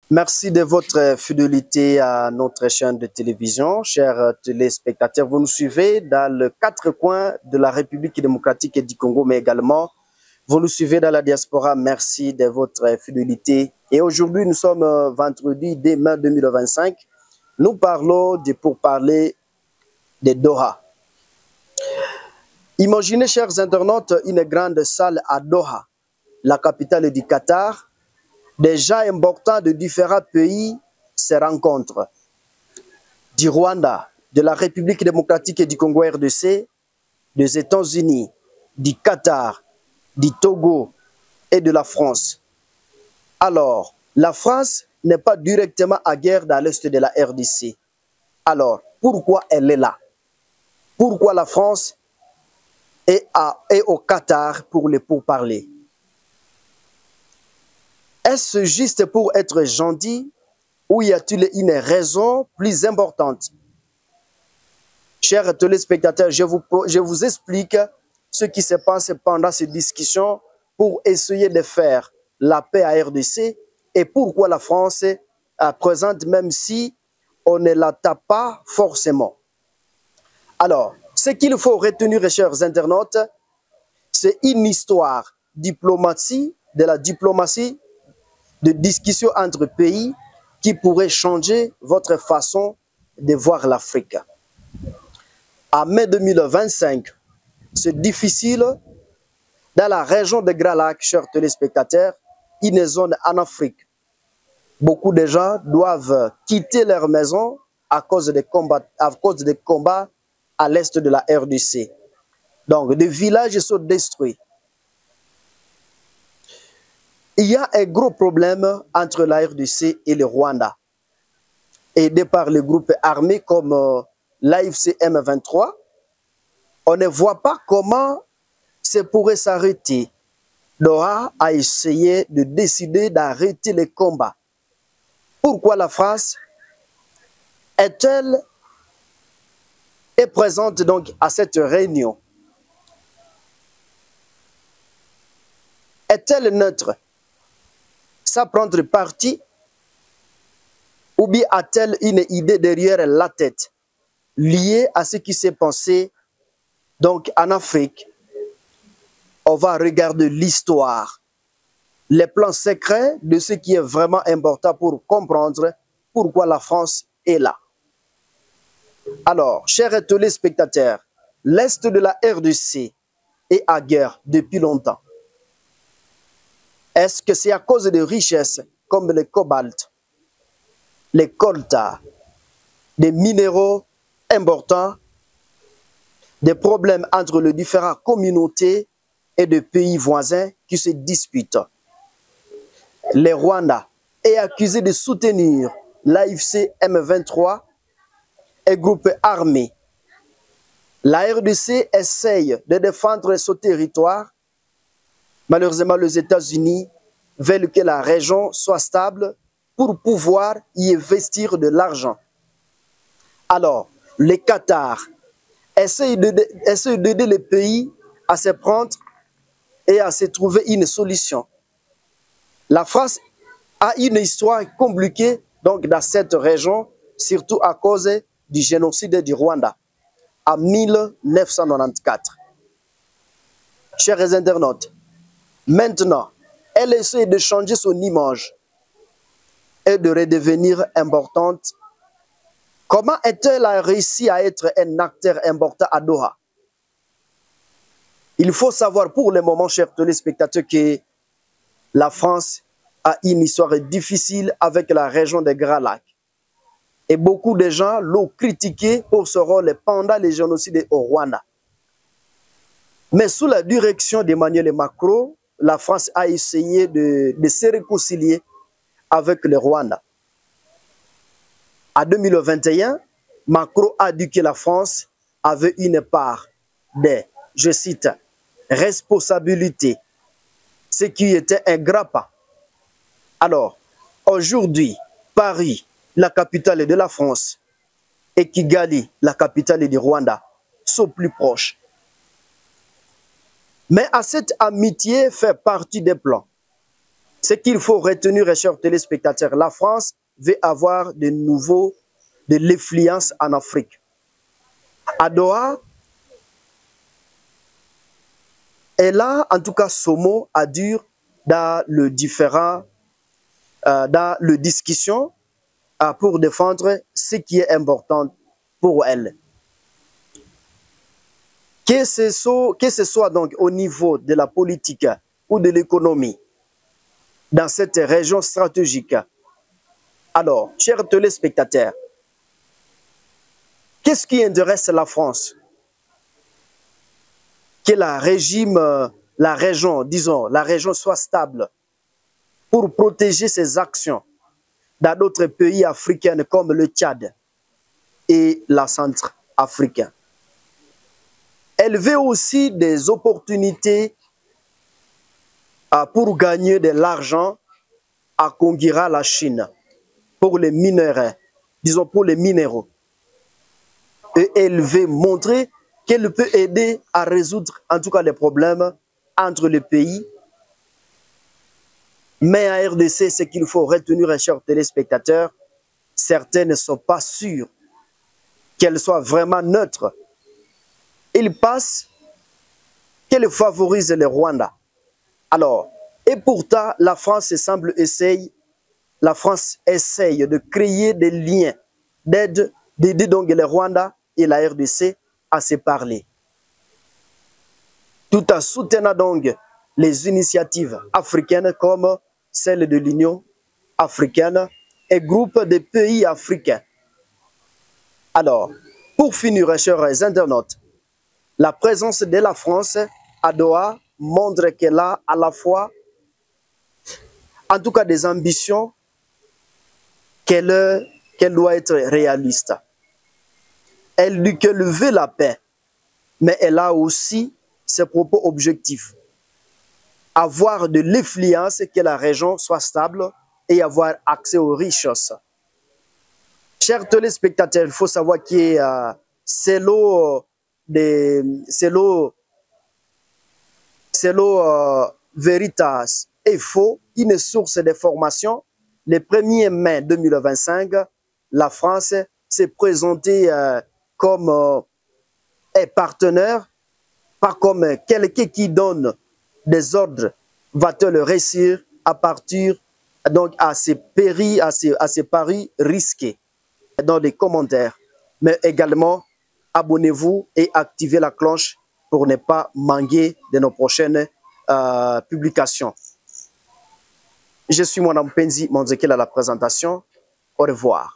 Merci de votre fidélité à notre chaîne de télévision. Chers téléspectateurs, vous nous suivez dans les quatre coins de la République démocratique du Congo, mais également vous nous suivez dans la diaspora. Merci de votre fidélité. Et aujourd'hui, nous sommes vendredi 2 mai 2025. Nous parlons pour parler de Doha. Imaginez, chers internautes, une grande salle à Doha, la capitale du Qatar. Des gens importants de différents pays se rencontrent. Du Rwanda, de la République démocratique du Congo RDC, des États-Unis, du Qatar, du Togo et de la France. Alors, la France n'est pas directement à guerre dans l'est de la RDC. Alors, pourquoi elle est là? Pourquoi la France est au Qatar pour les pourparlers? Est-ce juste pour être gentil ou y a-t-il une raison plus importante? Chers téléspectateurs, je vous explique ce qui se passe pendant ces discussions pour essayer de faire la paix à RDC et pourquoi la France est présente même si on ne la tape pas forcément. Alors, ce qu'il faut retenir, chers internautes, c'est une histoire de la diplomatie de discussion entre pays qui pourrait changer votre façon de voir l'Afrique. En mai 2025, c'est difficile dans la région de Grand Lac, chers téléspectateurs, une zone en Afrique. Beaucoup de gens doivent quitter leur maison à cause des combats à l'est de la RDC. Donc, des villages sont détruits. Il y a un gros problème entre la RDC et le Rwanda, aidé par les groupes armés comme l'AFC M23. On ne voit pas comment ça pourrait s'arrêter. Doha a essayé de décider d'arrêter les combats. Pourquoi la France est présente donc à cette réunion? Est-elle neutre? Ça prendre parti ou bien a-t-elle une idée derrière la tête liée à ce qui s'est passé donc en Afrique? On va regarder l'histoire, les plans secrets de ce qui est vraiment important pour comprendre pourquoi la France est là. Alors, chers téléspectateurs, l'Est de la RDC est à guerre depuis longtemps. Est-ce que c'est à cause de richesses comme le cobalt, les coltas, des minéraux importants, des problèmes entre les différentes communautés et des pays voisins qui se disputent? Le Rwanda est accusé de soutenir l'AFC M23 et groupe armé. La RDC essaye de défendre son territoire. Malheureusement, les États-Unis veulent que la région soit stable pour pouvoir y investir de l'argent. Alors, le Qatar essaie d'aider les pays à se prendre et à se trouver une solution. La France a une histoire compliquée donc, dans cette région, surtout à cause du génocide du Rwanda en 1994. Chers internautes, maintenant, elle essaie de changer son image et de redevenir importante. Comment est-elle réussi à être un acteur important à Doha? Il faut savoir pour le moment, chers téléspectateurs, que la France a une histoire difficile avec la région des Grands Lacs. Et beaucoup de gens l'ont critiqué pour ce rôle pendant les génocides au Rwanda. Mais sous la direction d'Emmanuel Macron, la France a essayé de se réconcilier avec le Rwanda. En 2021, Macron a dit que la France avait une part de, je cite, responsabilité, ce qui était un grand pas. Alors, aujourd'hui, Paris, la capitale de la France, et Kigali, la capitale du Rwanda, sont plus proches. Mais à cette amitié fait partie des plans. Ce qu'il faut retenir, chers téléspectateurs, la France veut avoir de l'influence en Afrique. À Doha, elle a en tout cas son mot à dire dans le discussion pour défendre ce qui est important pour elle. Que ce soit donc au niveau de la politique ou de l'économie, dans cette région stratégique. Alors, chers téléspectateurs, qu'est-ce qui intéresse la France? Que la région soit stable pour protéger ses actions dans d'autres pays africains comme le Tchad et la Centrafrique. Elle veut aussi des opportunités pour gagner de l'argent à conquérir la Chine pour les minéraux, disons pour les minéraux. Et elle veut montrer qu'elle peut aider à résoudre en tout cas les problèmes entre les pays. Mais à RDC, ce qu'il faut retenir, chers téléspectateurs, certains ne sont pas sûrs qu'elle soit vraiment neutre. Ils pensent qu'elle favorise le Rwanda. Alors, et pourtant, la France essaye de créer des liens d'aide, d'aider donc le Rwanda et la RDC à se parler. Tout en soutenant donc les initiatives africaines comme celle de l'Union africaine et groupe de pays africains. Alors, pour finir, chers internautes, la présence de la France à Doha montre qu'elle a à la fois, en tout cas des ambitions, qu'elle doit être réaliste. Elle veut la paix, mais elle a aussi ses propres objectifs. Avoir de l'influence, que la région soit stable et avoir accès aux richesses. Chers téléspectateurs, il faut savoir que selon Veritas et Faux, une source d'information, le 1er mai 2025, la France s'est présentée comme un partenaire, pas comme quelqu'un qui donne des ordres, va-t-elle réussir à partir donc à ces paris risqués. Dans les commentaires, mais également abonnez-vous et activez la cloche pour ne pas manquer de nos prochaines publications. Je suis Mwana Mpenzi Monzekela à la présentation. Au revoir.